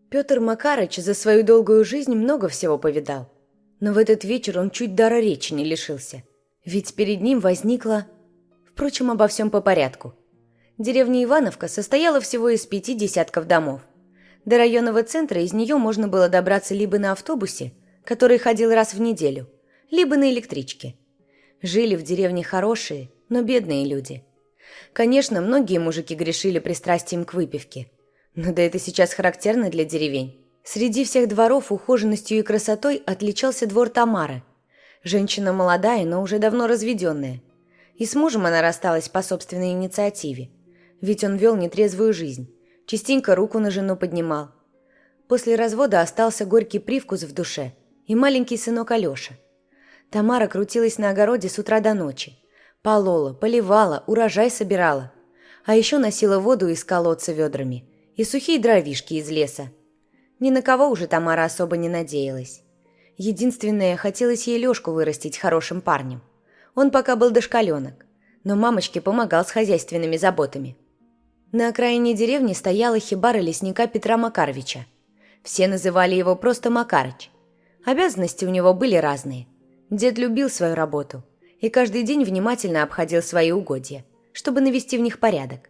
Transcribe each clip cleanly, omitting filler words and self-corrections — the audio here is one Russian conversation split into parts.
Петр Макарыч за свою долгую жизнь много всего повидал. Но в этот вечер он чуть дара речи не лишился. Ведь перед ним возникла... Впрочем, обо всем по порядку. Деревня Ивановка состояла всего из 5 десятков домов. До районного центра из нее можно было добраться либо на автобусе, который ходил раз в неделю, либо на электричке. Жили в деревне хорошие, но бедные люди. Конечно, многие мужики грешили пристрастием к выпивке. Но да это сейчас характерно для деревень. Среди всех дворов ухоженностью и красотой отличался двор Тамары. Женщина молодая, но уже давно разведенная. И с мужем она рассталась по собственной инициативе. Ведь он вел нетрезвую жизнь. Частенько руку на жену поднимал. После развода остался горький привкус в душе и маленький сынок Алеша. Тамара крутилась на огороде с утра до ночи. Полола, поливала, урожай собирала. А еще носила воду из колодца ведрами и сухие дровишки из леса. Ни на кого уже Тамара особо не надеялась. Единственное, хотелось ей Лешку вырастить хорошим парнем. Он пока был дошкаленок, но мамочке помогал с хозяйственными заботами. На окраине деревни стояла хибара лесника Петра Макаровича. Все называли его просто Макарыч. Обязанности у него были разные. Дед любил свою работу и каждый день внимательно обходил свои угодья, чтобы навести в них порядок.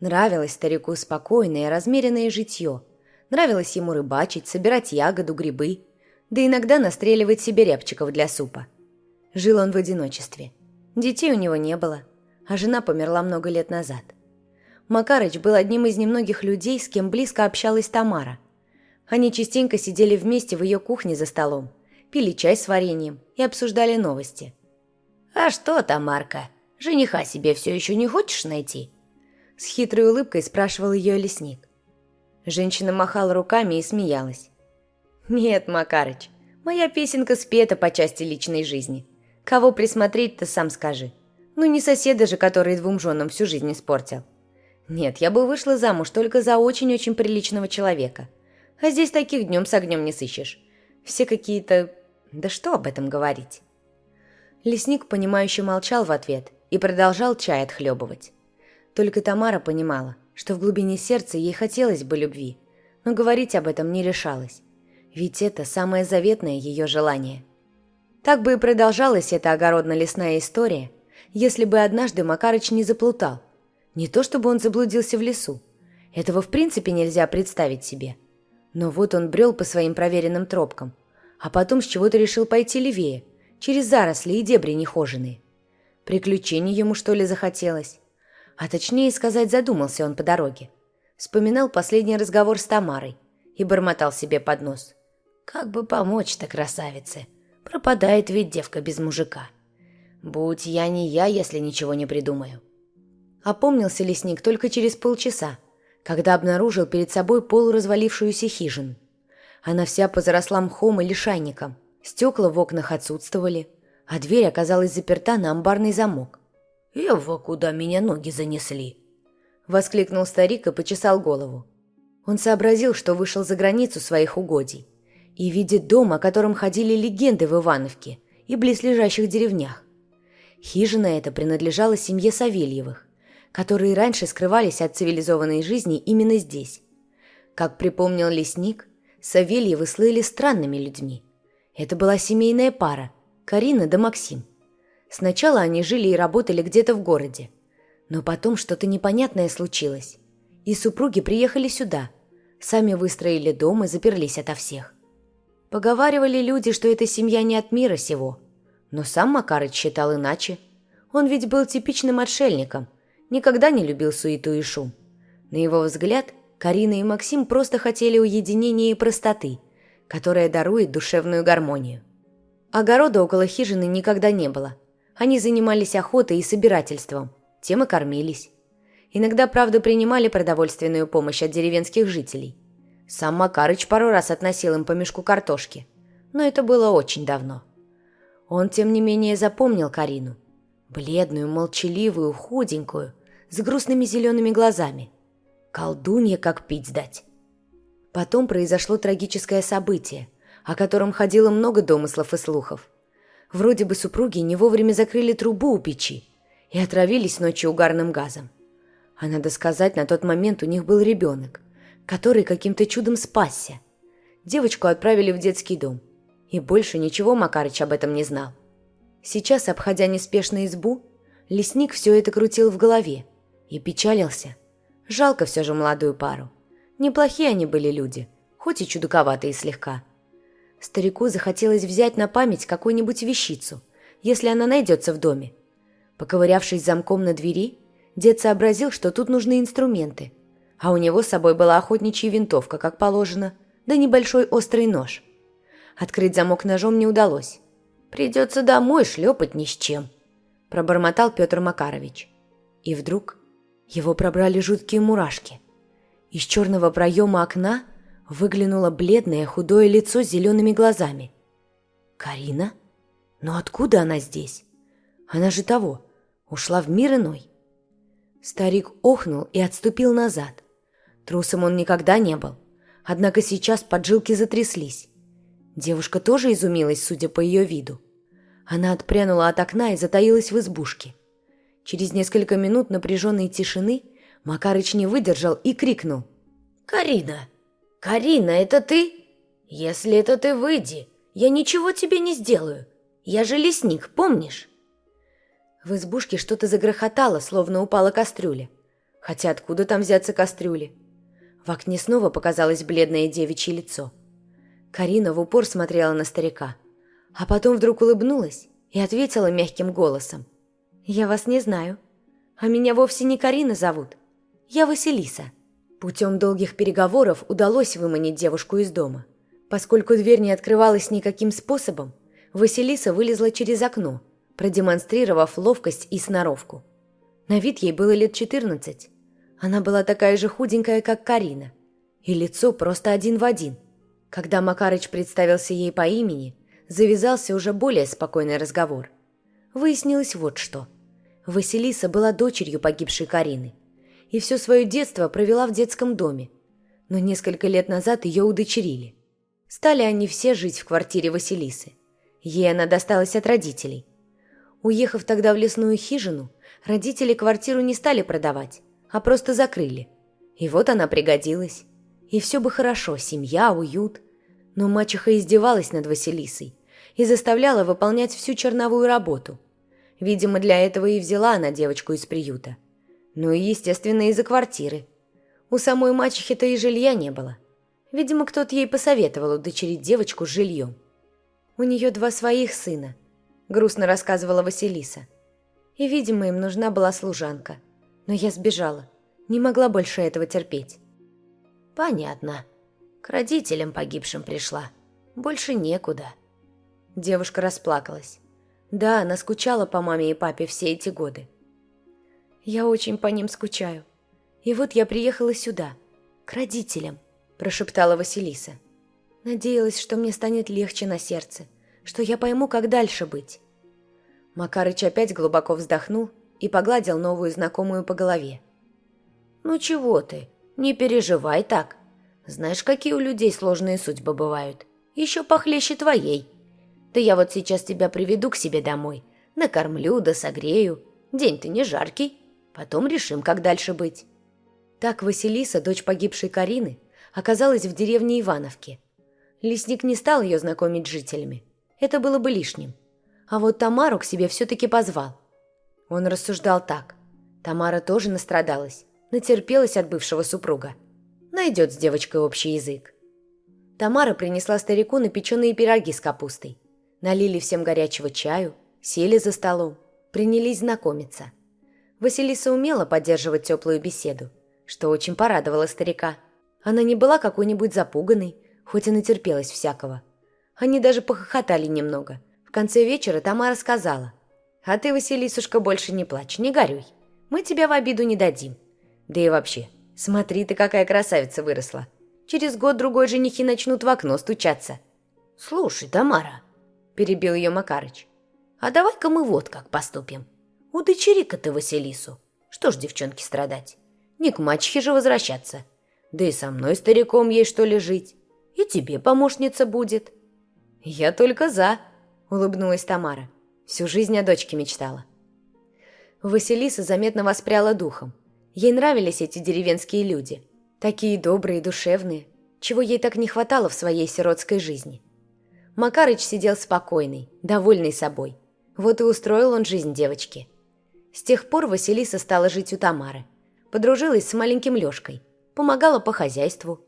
Нравилось старику спокойное, размеренное житье. Нравилось ему рыбачить, собирать ягоду, грибы, да иногда настреливать себе рябчиков для супа. Жил он в одиночестве. Детей у него не было, а жена померла много лет назад. Макарыч был одним из немногих людей, с кем близко общалась Тамара. Они частенько сидели вместе в ее кухне за столом, пили чай с вареньем и обсуждали новости. «А что, Тамарка, жениха себе все еще не хочешь найти?» С хитрой улыбкой спрашивал ее лесник. Женщина махала руками и смеялась. «Нет, Макарыч, моя песенка спета по части личной жизни. Кого присмотреть-то, сам скажи. Ну не соседа же, который 2 женам всю жизнь испортил. Нет, я бы вышла замуж только за очень-очень приличного человека. А здесь таких днем с огнем не сыщешь. Все какие-то... Да что об этом говорить?» Лесник, понимающе молчал в ответ и продолжал чай отхлебывать. Только Тамара понимала, что в глубине сердца ей хотелось бы любви, но говорить об этом не решалась. Ведь это самое заветное ее желание. Так бы и продолжалась эта огородно-лесная история, если бы однажды Макарыч не заплутал. Не то чтобы он заблудился в лесу. Этого в принципе нельзя представить себе. Но вот он брел по своим проверенным тропкам, а потом с чего-то решил пойти левее, через заросли и дебри нехоженые. Приключений ему, что ли, захотелось? А точнее сказать, задумался он по дороге. Вспоминал последний разговор с Тамарой и бормотал себе под нос. «Как бы помочь-то красавице? Пропадает ведь девка без мужика. Будь я не я, если ничего не придумаю». Опомнился лесник только через полчаса, когда обнаружил перед собой полуразвалившуюся хижину. Она вся позаросла мхом и лишайником, стекла в окнах отсутствовали, а дверь оказалась заперта на амбарный замок. «Эва, куда меня ноги занесли!» — воскликнул старик и почесал голову. Он сообразил, что вышел за границу своих угодий и видит дом, о котором ходили легенды в Ивановке и близлежащих деревнях. Хижина эта принадлежала семье Савельевых, которые раньше скрывались от цивилизованной жизни именно здесь. Как припомнил лесник, Савельевы слыли странными людьми. Это была семейная пара – Карина да Максим. Сначала они жили и работали где-то в городе, но потом что-то непонятное случилось, и супруги приехали сюда, сами выстроили дом и заперлись ото всех. Поговаривали люди, что эта семья не от мира сего, но сам Макарыч считал иначе. Он ведь был типичным отшельником, никогда не любил суету и шум. На его взгляд, Карина и Максим просто хотели уединения и простоты, которая дарует душевную гармонию. Огорода около хижины никогда не было. Они занимались охотой и собирательством, тем и кормились. Иногда, правда, принимали продовольственную помощь от деревенских жителей. Сам Макарыч пару раз относил им по мешку картошки, но это было очень давно. Он, тем не менее, запомнил Карину. Бледную, молчаливую, худенькую, с грустными зелеными глазами. Колдунья, как пить сдать. Потом произошло трагическое событие, о котором ходило много домыслов и слухов. Вроде бы супруги не вовремя закрыли трубу у печи и отравились ночью угарным газом. А надо сказать, на тот момент у них был ребенок, который каким-то чудом спасся. Девочку отправили в детский дом. И больше ничего Макарыч об этом не знал. Сейчас, обходя неспешно избу, лесник все это крутил в голове и печалился. Жалко все же молодую пару. Неплохие они были люди, хоть и чудаковатые слегка. Старику захотелось взять на память какую-нибудь вещицу, если она найдется в доме. Поковырявшись замком на двери, дед сообразил, что тут нужны инструменты, а у него с собой была охотничья винтовка, как положено, да небольшой острый нож. Открыть замок ножом не удалось. «Придется домой шлепать ни с чем», – пробормотал Петр Макарович. И вдруг его пробрали жуткие мурашки. Из черного проема окна выглянуло бледное худое лицо с зелеными глазами. «Карина? Но откуда она здесь? Она же того, ушла в мир иной». Старик охнул и отступил назад. Трусом он никогда не был, однако сейчас поджилки затряслись. Девушка тоже изумилась, судя по ее виду. Она отпрянула от окна и затаилась в избушке. Через несколько минут напряженной тишины Макарыч не выдержал и крикнул: «Карина! Карина, это ты? Если это ты, выйди, я ничего тебе не сделаю. Я же лесник, помнишь?» В избушке что-то загрохотало, словно упала кастрюля. Хотя откуда там взяться кастрюли? В окне снова показалось бледное девичье лицо. Карина в упор смотрела на старика, а потом вдруг улыбнулась и ответила мягким голосом: «Я вас не знаю, а меня вовсе не Карина зовут. Я Василиса». Путем долгих переговоров удалось выманить девушку из дома. Поскольку дверь не открывалась никаким способом, Василиса вылезла через окно, продемонстрировав ловкость и сноровку. На вид ей было лет 14. Она была такая же худенькая, как Карина, и лицо просто один в один. Когда Макарыч представился ей по имени, завязался уже более спокойный разговор. Выяснилось вот что. Василиса была дочерью погибшей Карины и все свое детство провела в детском доме, но несколько лет назад ее удочерили. Стали они все жить в квартире Василисы. Ей она досталась от родителей. Уехав тогда в лесную хижину, родители квартиру не стали продавать, а просто закрыли. И вот она пригодилась. И все бы хорошо, семья, уют. Но мачеха издевалась над Василисой и заставляла выполнять всю черновую работу. Видимо, для этого и взяла она девочку из приюта. Ну и, естественно, из-за квартиры. У самой мачехи-то и жилья не было. Видимо, кто-то ей посоветовал удочерить девочку с жильем. «У нее 2 своих сына», — грустно рассказывала Василиса. «И, видимо, им нужна была служанка. Но я сбежала. Не могла больше этого терпеть». «Понятно. К родителям погибшим пришла. Больше некуда». Девушка расплакалась. Да, она скучала по маме и папе все эти годы. «Я очень по ним скучаю. И вот я приехала сюда, к родителям», – прошептала Василиса. «Надеялась, что мне станет легче на сердце, что я пойму, как дальше быть». Макарыч опять глубоко вздохнул и погладил новую знакомую по голове. «Ну чего ты? Не переживай так. Знаешь, какие у людей сложные судьбы бывают. Еще похлеще твоей. Да я вот сейчас тебя приведу к себе домой, накормлю да согрею. День-то не жаркий. Потом решим, как дальше быть». Так Василиса, дочь погибшей Карины, оказалась в деревне Ивановке. Лесник не стал ее знакомить с жителями. Это было бы лишним. А вот Тамару к себе все-таки позвал. Он рассуждал так. Тамара тоже настрадалась, натерпелась от бывшего супруга. Найдет с девочкой общий язык. Тамара принесла старику напеченные пироги с капустой. Налили всем горячего чаю, сели за столом, принялись знакомиться. Василиса умела поддерживать теплую беседу, что очень порадовало старика. Она не была какой-нибудь запуганной, хоть и натерпелась всякого. Они даже похохотали немного. В конце вечера Тамара сказала: «А ты, Василисушка, больше не плачь, не горюй. Мы тебя в обиду не дадим. Да и вообще, смотри ты, какая красавица выросла. Через год-другой женихи начнут в окно стучаться». «Слушай, Тамара», – перебил ее Макарыч, – «а давай-ка мы вот как поступим. Удочери-ка ты Василису. Что ж девчонке страдать? Не к мачехе же возвращаться. Да и со мной, стариком, ей что ли жить? И тебе помощница будет». «Я только за», – улыбнулась Тамара. Всю жизнь о дочке мечтала. Василиса заметно воспряла духом. Ей нравились эти деревенские люди. Такие добрые, душевные, чего ей так не хватало в своей сиротской жизни. Макарыч сидел спокойный, довольный собой. Вот и устроил он жизнь девочки. С тех пор Василиса стала жить у Тамары. Подружилась с маленьким Лёшкой, помогала по хозяйству.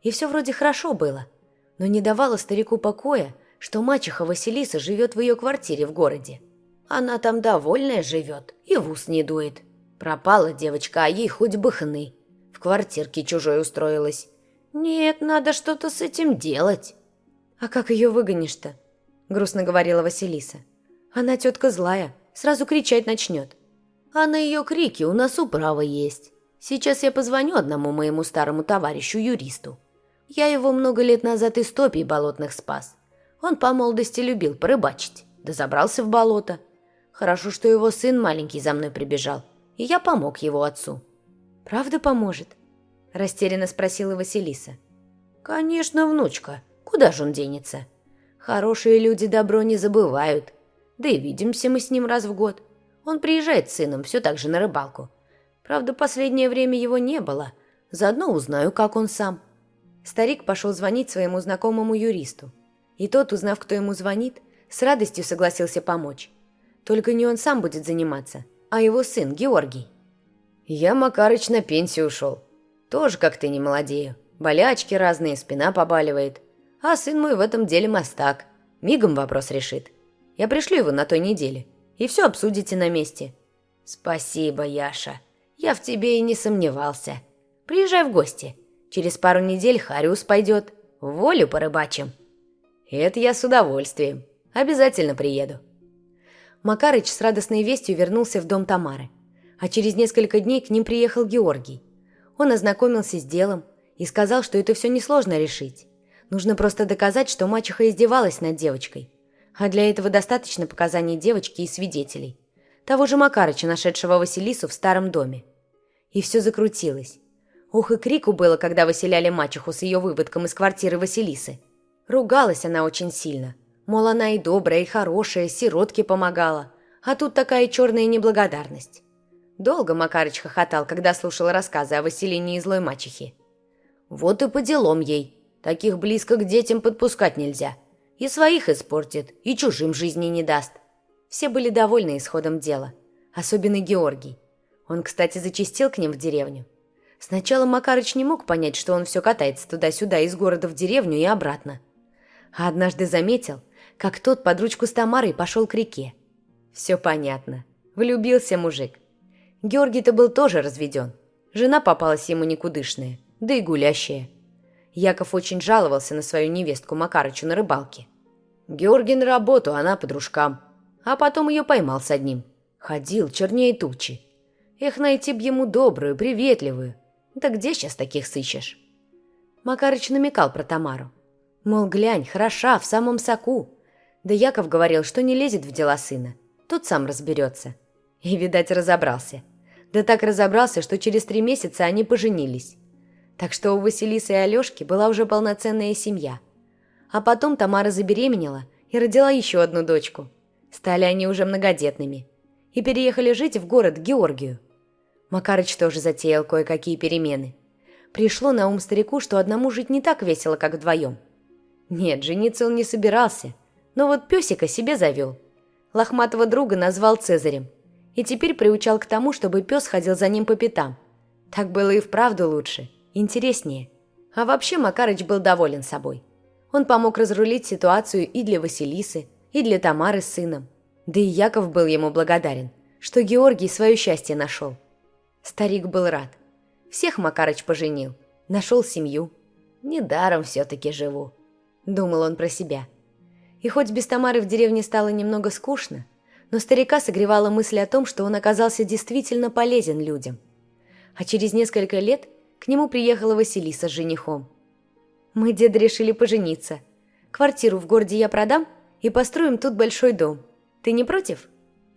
И все вроде хорошо было, но не давало старику покоя, что мачеха Василиса живет в ее квартире в городе. Она там довольная живет и в ус не дует. Пропала девочка, а ей хоть бы хны. В квартирке чужой устроилась. Нет, надо что-то с этим делать. «А как ее выгонишь-то?» — грустно говорила Василиса. «Она тетка злая, сразу кричать начнет». «А на ее крики у нас управа есть. Сейчас я позвоню одному моему старому товарищу-юристу. Я его много лет назад из топий болотных спас. Он по молодости любил порыбачить, да забрался в болото. Хорошо, что его сын маленький за мной прибежал, и я помог его отцу». «Правда поможет?» — растерянно спросила Василиса. «Конечно, внучка. Куда же он денется? Хорошие люди добро не забывают. Да и видимся мы с ним раз в год. Он приезжает с сыном все так же на рыбалку. Правда, последнее время его не было. Заодно узнаю, как он сам». Старик пошел звонить своему знакомому юристу. И тот, узнав, кто ему звонит, с радостью согласился помочь. Только не он сам будет заниматься, а его сын Георгий. «Я, Макарыч, на пенсию ушел. Тоже как ты не молодею. Болячки разные, спина побаливает. А сын мой в этом деле мастак. Мигом вопрос решит. Я пришлю его на той неделе, и все обсудите на месте». «Спасибо, Яша. Я в тебе и не сомневался. Приезжай в гости. Через пару недель Хариус пойдет. В волю порыбачим». «Это я с удовольствием. Обязательно приеду». Макарыч с радостной вестью вернулся в дом Тамары. А через несколько дней к ним приехал Георгий. Он ознакомился с делом и сказал, что это все несложно решить. Нужно просто доказать, что мачеха издевалась над девочкой. А для этого достаточно показаний девочки и свидетелей. Того же Макарыча, нашедшего Василису в старом доме. И все закрутилось. Ох, и крику было, когда выселяли мачеху с ее выводком из квартиры Василисы. Ругалась она очень сильно. Мол, она и добрая, и хорошая, сиротке помогала. А тут такая черная неблагодарность. Долго Макарыч хохотал, когда слушал рассказы о выселении и злой мачехе. Вот и по делам ей. Таких близко к детям подпускать нельзя. И своих испортит, и чужим жизни не даст. Все были довольны исходом дела. Особенно Георгий. Он, кстати, зачастил к ним в деревню. Сначала Макарыч не мог понять, что он все катается туда-сюда, из города в деревню и обратно. А однажды заметил, как тот под ручку с Тамарой пошел к реке. Все понятно. Влюбился мужик. Георгий-то был тоже разведен. Жена попалась ему никудышная, да и гулящая. Яков очень жаловался на свою невестку Макарычу на рыбалке. Георгий на работу, она по дружкам. А потом ее поймал с одним. Ходил чернее тучи. Эх, найти б ему добрую, приветливую. Да где сейчас таких сыщешь? Макарыч намекал про Тамару. Мол, глянь, хороша, в самом соку. Да Яков говорил, что не лезет в дела сына. Тот сам разберется. И, видать, разобрался. Да так разобрался, что через 3 месяца они поженились. Так что у Василисы и Алешки была уже полноценная семья. А потом Тамара забеременела и родила еще одну дочку. Стали они уже многодетными. И переехали жить в город Георгию. Макарыч тоже затеял кое-какие перемены. Пришло на ум старику, что одному жить не так весело, как вдвоем. Нет, жениться он не собирался, но вот песика себе завел. Лохматого друга назвал Цезарем. И теперь приучал к тому, чтобы пес ходил за ним по пятам. Так было и вправду лучше, интереснее. А вообще Макарыч был доволен собой. Он помог разрулить ситуацию и для Василисы, и для Тамары с сыном. Да и Яков был ему благодарен, что Георгий свое счастье нашел. Старик был рад. Всех Макарыч поженил, нашел семью. «Недаром все-таки живу», — думал он про себя. И хоть без Тамары в деревне стало немного скучно, но старика согревала мысль о том, что он оказался действительно полезен людям. А через несколько лет к нему приехала Василиса с женихом. «Мы, дед, решили пожениться. Квартиру в городе я продам и построим тут большой дом. Ты не против?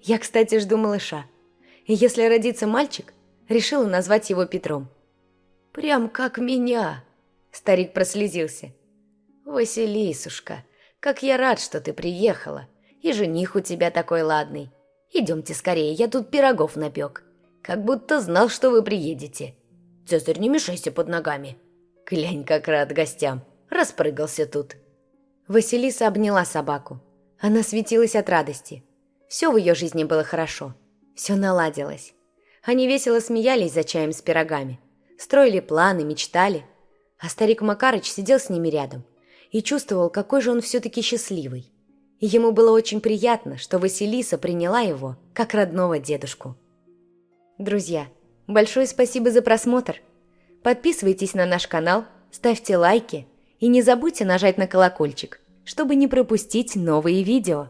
Я, кстати, жду малыша. И если родится мальчик, решила назвать его Петром». «Прям как меня!» — старик прослезился. «Василисушка, как я рад, что ты приехала. И жених у тебя такой ладный. Идемте скорее, я тут пирогов напек. Как будто знал, что вы приедете». Цезарь, не мешайся под ногами. Глянь, как рад гостям. Распрыгался тут. Василиса обняла собаку. Она светилась от радости. Все в ее жизни было хорошо. Все наладилось. Они весело смеялись за чаем с пирогами. Строили планы, мечтали. А старик Макарыч сидел с ними рядом и чувствовал, какой же он все-таки счастливый. И ему было очень приятно, что Василиса приняла его как родного дедушку. Друзья, большое спасибо за просмотр. Подписывайтесь на наш канал, ставьте лайки и не забудьте нажать на колокольчик, чтобы не пропустить новые видео.